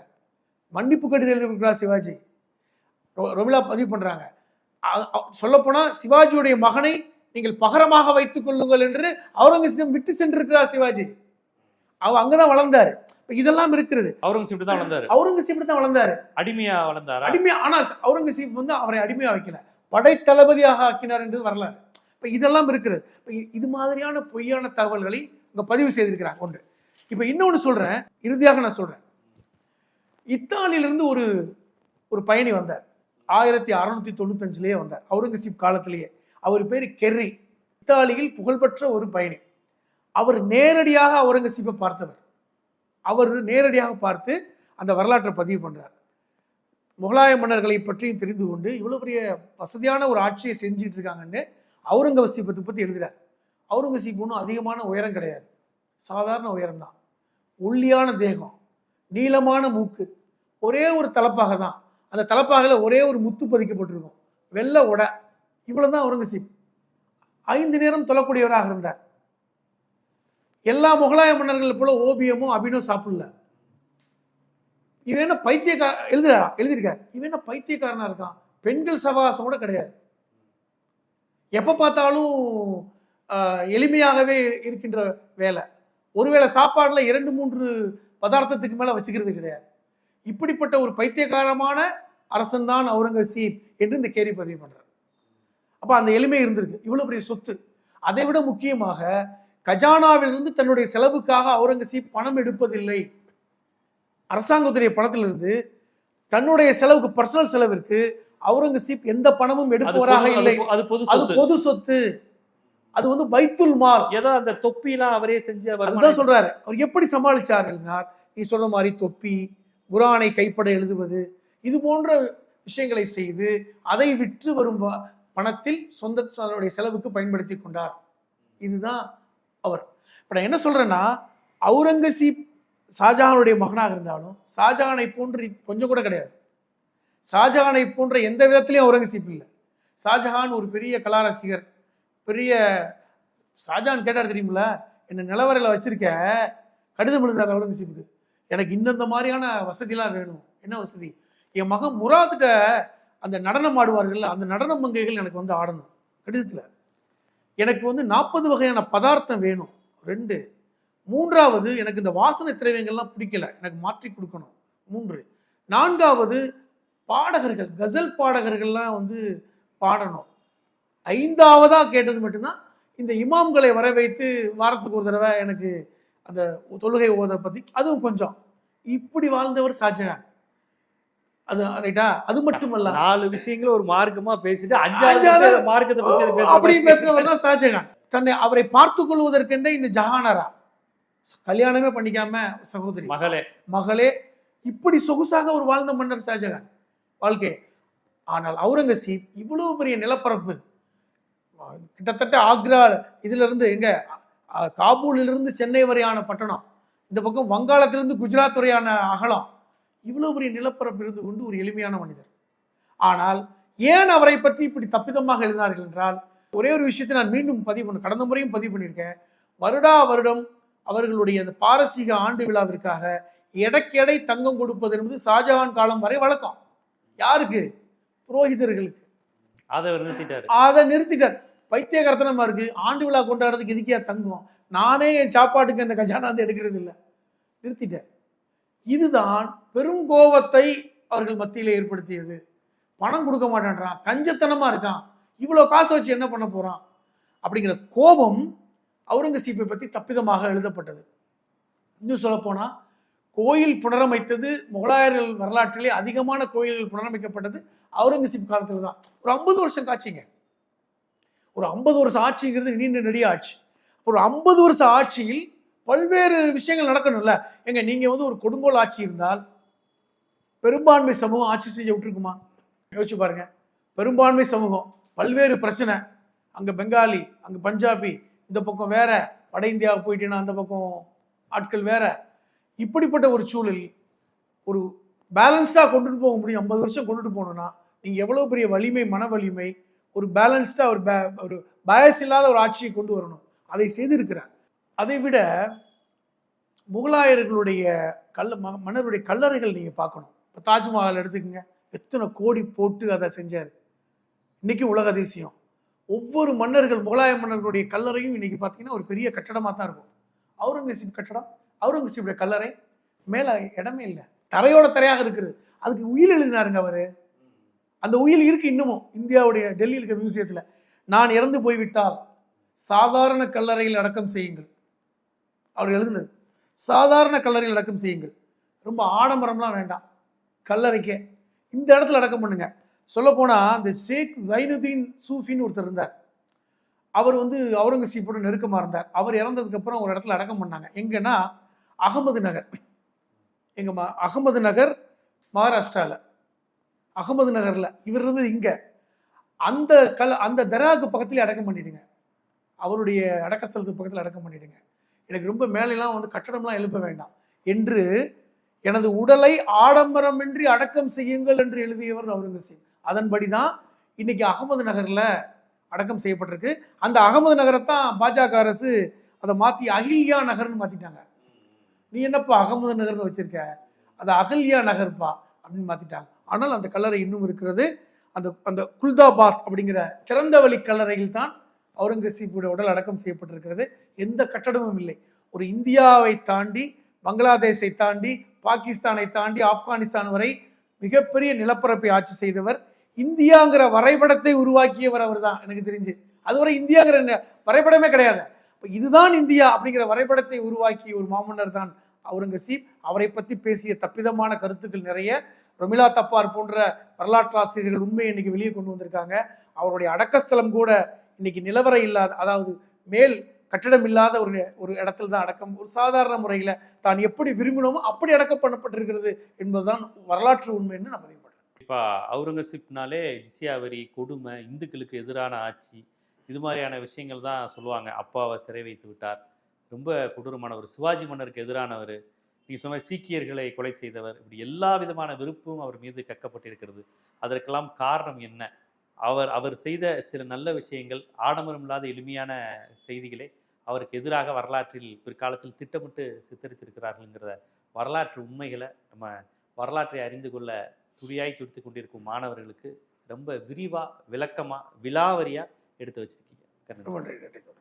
Speaker 2: மன்னிப்பு கடிதம் எழுதி கொடுக்குறா சிவாஜி, ரொமிலா பதிவு பண்றாங்க. சொல்லப்போனா சிவாஜியுடைய மகனை நீங்கள் பகரமாக வைத்துக் கொள்ளுங்கள் என்று அவுரங்கசீப் விட்டு சென்றிருக்கிறார் சிவாஜி. அவர் அங்கதான் வளர்ந்தாரு. இதெல்லாம் இருக்கிறது.
Speaker 1: அவுரங்கசீப் தான் வளர்ந்தாரு.
Speaker 2: அவுரங்கசீப் தான் வளர்ந்தாரு, அடிமையா
Speaker 1: வளர்ந்தாரு.
Speaker 2: அடிமையா. ஆனால் அவுரங்கசீப் அவரை அடிமையா வைக்கல, படை தளபதியாக ஆக்கினார் என்று வரலாறு. இப்ப இதெல்லாம் இருக்கிறது. இது மாதிரியான பொய்யான தகவல்களை இங்க பதிவு செய்திருக்கிறாங்க. ஒன்று. இப்ப இன்னொன்னு சொல்றேன், இறுதியாக நான் சொல்றேன். இத்தாலியிலிருந்து ஒரு பயணி வந்தார், 1695 வந்தார், அவுரங்கசீப் காலத்திலேயே. அவர் பேரு கெர்ரி. இத்தாலியில் புகழ்பெற்ற ஒரு பயணி. அவர் நேரடியாக அவுரங்கசீப்பை பார்த்தவர். அவர் நேரடியாக பார்த்து அந்த வரலாற்றை பதிவு பண்றார். முகலாய மன்னர்களை பற்றியும் தெரிந்து கொண்டு இவ்வளவு பெரிய வசதியான ஒரு ஆட்சியை செஞ்சுட்டு இருக்காங்கன்னு அவுரங்கசீப்பை பத்தி எழுதுறார். அவுரங்கசீப் ஒன்றும் அதிகமான உயரம் கிடையாது, சாதாரண உயரம் தான். ஒல்லியான தேகம், நீளமான மூக்கு, ஒரே ஒரு தலப்பாக தான். அந்த தலப்பாகல ஒரே ஒரு முத்து பதிக்கப்பட்டிருக்கும், வெள்ளை உடை. இவ்வளவுதான் அவுரங்கசீப். 5 நேரம் தொழக்கூடியவராக இருந்தார். எல்லா முகலாய மன்னர்கள் போல ஓபியமும் அபினும் சாப்பிடல. இவன் என்ன எழுதியிருக்கார். இவன் என்ன பைத்தியக்காரனா இருக்கான். பெண்கள் சவகாசம் கூட கிடையாது. எப்ப பார்த்தாலும் எளிமையாகவே இருக்கின்ற வேலை. ஒருவேளை சாப்பாடுல 2-3 பதார்த்தத்துக்கு மேல வச்சுக்கிறது கிடையாது. இப்படிப்பட்ட ஒரு பைத்தியக்காரமான அரசன் தான் அவுரங்கசீப் என்று இந்த கேள்வி பதிவு பண்றார். அப்ப அந்த எளிமை இருந்திருக்கு. இவ்வளவு பெரிய சொத்து. அதை விட முக்கியமாக கஜானாவிலிருந்து தன்னுடைய செலவுக்காக அவுரங்கசீப் பணம் எடுப்பதில்லை. அரசாங்கத்துடைய பணத்திலிருந்து தன்னுடைய செலவுக்கு, பர்சனல் செலவிற்கு அவுரங்கசீப் எந்த பணமும் எடுப்பவராக இல்லை. அது பொது சொத்து. அது வந்து பைத்துல் மால்.
Speaker 1: ஏதோ அந்த தொப்பிலாம் அவரே செஞ்சு
Speaker 2: அதுதான் சொல்றாரு. அவர் எப்படி சமாளிச்சார் எழுதினார். நீ சொல்ற மாதிரி தொப்பி, குரானை கைப்பட எழுதுவது, இது போன்ற விஷயங்களை செய்து அதை விற்று வரும் பணத்தில் சொந்த செலவுக்கு பயன்படுத்தி கொண்டார். இதுதான் அவர். இப்ப நான் என்ன சொல்றேன்னா, அவுரங்கசீப் ஷாஜஹானுடைய மகனாக இருந்தாலும் ஷாஜஹானை போன்று கொஞ்சம் கூட கிடையாது. ஷாஜஹானை போன்ற எந்த விதத்திலையும் அவுரங்கசீப் இல்லை. ஷாஜஹான் ஒரு பெரிய கலா ரசிகர். பெரிய ஷாஜஹான் கேட்டார் தெரியுமில்ல, என்ன நிலவரையில் வச்சிருக்க, கடிதம் எழுந்தார் அவுரங்கசீப்புக்கு, எனக்கு இந்த மாதிரியான வசதிலாம் வேணும். என்ன வசதி? என் மகன் முராத்திட்ட அந்த நடனம் ஆடுவார்கள், அந்த நடன மங்கைகள் எனக்கு வந்து ஆடணும். கடிதத்தில் எனக்கு வந்து 40 வகையான பதார்த்தம் வேணும். 2. 3வது, எனக்கு இந்த வாசனை திரவியங்கள்லாம் பிடிக்கல, எனக்கு மாற்றி கொடுக்கணும். 3. 4வது, பாடகர்கள், கசல் பாடகர்கள்லாம் வந்து பாடணும். 5வதா கேட்டது மட்டும்தான் இந்த இமாம்களை வர வைத்து வாரத்துக்கு ஒரு தடவை எனக்கு அந்த தொழுகை ஓத பத்தி அதுவும் கொஞ்சம். இப்படி வாழ்ந்தவர் ஷாஜஹான். அது ரைட்டா? அது மட்டுமல்ல,
Speaker 1: 4 விஷயங்களும் ஒரு மார்க்கமா பேசிட்டு 5வது மார்க்கத்தை பத்தி
Speaker 2: அப்படி பேசுறவர் தான் ஷாஜஹான். தன்னை அவரை பார்த்துக் கொள்வதற்கென்றே இந்த ஜஹானாரா கல்யாணமே பண்ணிக்காம சகோதரி மகளே இப்படி சொகுசாக ஒரு வாழ்ந்த மன்னர் ஷாஜஹான் வாழ்க்கை. ஆனால் அவுரங்கசீப் இவ்வளவு பெரிய நிலப்பரப்பு, கிட்டத்தட்ட ஆக்ரா இதுல இருந்து எங்க காபூலிலிருந்து சென்னை வரையான பட்டணம், இந்த பக்கம் வங்காளத்திலிருந்து குஜராத் வரையான அகலம், இவ்வளவு பெரிய நிலப்பரப்பு இருந்து கொண்டு ஒரு எளிமையான மனிதர். ஆனால் ஏன் அவரை பற்றி இப்படி தப்பிதமாக எழுதினார்கள் என்றால், ஒரே ஒரு விஷயத்தை நான் மீண்டும் கடந்த முறையும் பதிவு பண்ணியிருக்கேன். வருடா வருடம் அவர்களுடைய அந்த பாரசீக ஆண்டு விழாவிற்காக எடைக்கெடை தங்கம் கொடுப்பது என்பது ஷாஜஹான் காலம் வரை வழக்கம். யாருக்கு? புரோகிதர்களுக்கு. அதை நிறுத்திட்டார். பைத்தியகரத்தனமா இருக்கு. ஆண்டு விழா கொண்டாடுறதுக்கு எதுக்கியா தங்கம்? நானே என் சாப்பாட்டுக்கு அந்த கஜானா வந்து எடுக்கிறது இல்லை. நிறுத்திட்டார். இதுதான் பெரும் கோபத்தை அவர்கள் மத்தியில ஏற்படுத்தியது. பணம் கொடுக்க மாட்டேன்றான், கஞ்சத்தனமா இருக்கான், இவ்வளவு காசை வச்சு என்ன பண்ண போறான் அப்படிங்கிற கோபம் அவுரங்கசீப்பை பற்றி தப்பிதமாக எழுதப்பட்டது. இன்னும் சொல்ல போனா, கோயில் புனரமைத்தது முகலாயர்கள் வரலாற்றிலே அதிகமான கோயில்கள் புனரமைக்கப்பட்டது அவுரங்கசீப் காலத்துல தான். ஒரு 50 வருஷம் காட்சிங்க. ஒரு 50 வருஷம் ஆட்சிங்கிறது நீண்ட நெடிய ஆட்சி. ஒரு 50 வருஷம் ஆட்சியில் பல்வேறு விஷயங்கள் நடக்கணும்ல. எங்க நீங்க வந்து ஒரு கொடுங்கோல் ஆட்சி இருந்தால் பெரும்பான்மை சமூகம் ஆட்சி செய்ய விட்டுருக்குமா? யோசிச்சு பாருங்க. பெரும்பான்மை சமூகம், பல்வேறு பிரச்சனை, அங்க பெங்காலி, அங்க பஞ்சாபி, இந்த பக்கம் வேற, வட இந்தியாவுக்கு போயிட்டீங்கன்னா அந்த பக்கம் ஆட்கள் வேற. இப்படிப்பட்ட ஒரு சூழல் ஒரு பேலன்ஸ்டா கொண்டுட்டு போக முடியும். 50 வருஷம் கொண்டுட்டு போகணும்னா நீங்க எவ்வளவு பெரிய வலிமை, மன வலிமை, ஒரு பேலன்ஸ்டா ஒரு பயஸ் இல்லாத ஒரு ஆட்சியை கொண்டு வரணும். அதை செய்திருக்கிறார். அதை விட முகலாயர்களுடைய மன்னருடைய கல்லறைகள் நீங்க பார்க்கணும். இப்போ தாஜ்மஹால் எடுத்துக்கங்க, எத்தனை கோடி போட்டு அதை செஞ்சார். இன்னைக்கு உலக அதிசயம். ஒவ்வொரு மன்னர்கள், முகலாய மன்னர்களுடைய கல்லறையும் இன்னைக்கு பார்த்தீங்கன்னா ஒரு பெரிய கட்டடமாக தான் இருக்கும். அவுரங்கசீப் கட்டடம், அவுரங்கசீப்புடைய கல்லறை மேலே இடமே இல்லை, தரையோட தரையாக இருக்குது. அதுக்கு உயில் எழுதினாருங்க அவரு. அந்த உயில் இருக்கு இன்னமும் இந்தியாவுடைய டெல்லியில் இருக்க மியூசியத்தில். நான் இறந்து போய்விட்டால் சாதாரண கல்லறையில் அடக்கம் செய்யுங்கள். அவர் எழுதுனது சாதாரண கல்லறையில் அடக்கம் செய்யுங்கள், ரொம்ப ஆடம்பரம்லாம் வேண்டாம், கல்லறைக்கே இந்த இடத்துல அடக்கம் பண்ணுங்க. சொல்ல போனா அந்த ஷேக் ஜைனுதீன் சூஃபின்னு ஒருத்தர் இருந்தார். அவர் வந்து அவுரங்கசீப்போட நெருக்கமா இருந்தார். அவர் இறந்ததுக்கு அப்புறம் ஒரு இடத்துல அடக்கம் பண்ணாங்க. எங்கன்னா அகமது நகர். எங்க அகமது நகர் மகாராஷ்டிரால அகமது நகர்ல. இவர் இருந்தது இங்க. அந்த தராக்கு பக்கத்துல அடக்கம் பண்ணிடுங்க, அவருடைய அடக்கஸ்தலத்துக்கு பக்கத்தில் அடக்கம் பண்ணிடுங்க. எனக்கு ரொம்ப மேலெல்லாம் வந்து கட்டடம்லாம் எழுப்ப வேண்டாம் என்று எனது உடலை ஆடம்பரமின்றி அடக்கம் செய்யுங்கள் என்று எழுதியவர் அவுரங்கசீப். அதன்படிதான் இன்னைக்கு அகமது நகர்ல அடக்கம் செய்யப்பட்டிருக்கு. அந்த அகமது நகரைத்தான் பாஜக அரசு அதை மாற்றி அகில்யா நகர்னு மாற்றிட்டாங்க. நீ என்னப்பா அகமது நகர்னு வச்சிருக்க, அது அகல்யா நகர்ப்பா அப்படின்னு மாற்றிட்டாங்க. ஆனால் அந்த கல்லறை இன்னும் இருக்கிறது. அந்த அந்த குல்தாபாத் அப்படிங்கிற திறந்த வழி கல்லறையில் தான் அவுரங்கசீப்புடைய உடல் அடக்கம் செய்யப்பட்டிருக்கிறது. எந்த கட்டடமும் இல்லை. ஒரு இந்தியாவை தாண்டி, பங்களாதேஷை தாண்டி, பாகிஸ்தானை தாண்டி, ஆப்கானிஸ்தான் வரை மிகப்பெரிய நிலப்பரப்பை ஆட்சி செய்தவர். இந்தியாங்கிற வரைபடத்தை உருவாக்கியவர் அவர் தான் எனக்கு தெரிஞ்சு. அதுவரை இந்தியாங்கிற வரைபடமே கிடையாது. இதுதான் இந்தியா அப்படிங்கிற வரைபடத்தை உருவாக்கிய ஒரு மாமன்னர் தான் அவுரங்கசீப். அவரை பற்றி பேசிய தப்பிதமான கருத்துக்கள் நிறைய. ரொமிலா தப்பார் போன்ற வரலாற்று ஆசிரியர்கள் உண்மையை இன்னைக்கு வெளியே கொண்டு வந்திருக்காங்க. அவருடைய அடக்கஸ்தலம் கூட இன்னைக்கு நிலவரை இல்லாத, அதாவது மேல் கட்டடம் இல்லாத ஒரு இடத்துல தான் அடக்கம். ஒரு சாதாரண முறையில் தான் எப்படி விரும்பினோமோ அப்படி அடக்கம் பண்ணப்பட்டிருக்கிறது என்பதுதான் வரலாற்று உண்மைன்னு நான் பதிவு பண்றேன்.
Speaker 1: இப்போ அவுரங்கசீப்னாலே ஜிஸ்யா வரி, கொடுமை, இந்துக்களுக்கு எதிரான ஆட்சி, இது மாதிரியான விஷயங்கள் தான் சொல்லுவாங்க. அப்பாவை சிறை வைத்து விட்டார், ரொம்ப கொடூரமானவர், சிவாஜி மன்னருக்கு எதிரானவர், நீங்கள் சொன்ன சீக்கியர்களை கொலை செய்தவர், இப்படி எல்லா விதமான வெறுப்பும் அவர் மீது கக்கப்பட்டிருக்கிறது. அதற்கெல்லாம் காரணம் என்ன? அவர் செய்த சில நல்ல விஷயங்கள், ஆடம்பரம் இல்லாத எளிமையான செய்திகளை அவருக்கு எதிராக வரலாற்றில் பிற்காலத்தில் திட்டமிட்டு சித்தரித்திருக்கிறார்கள்ங்கிற வரலாற்று உண்மைகளை நம்ம வரலாற்றை அறிந்து கொள்ள துடியாய் துடித்து கொண்டிருக்கும் மாணவர்களுக்கு ரொம்ப விரிவாக, விளக்கமாக, விலாவரியாக எடுத்து வச்சிருக்கீங்க.
Speaker 2: ரொம்ப நன்றி.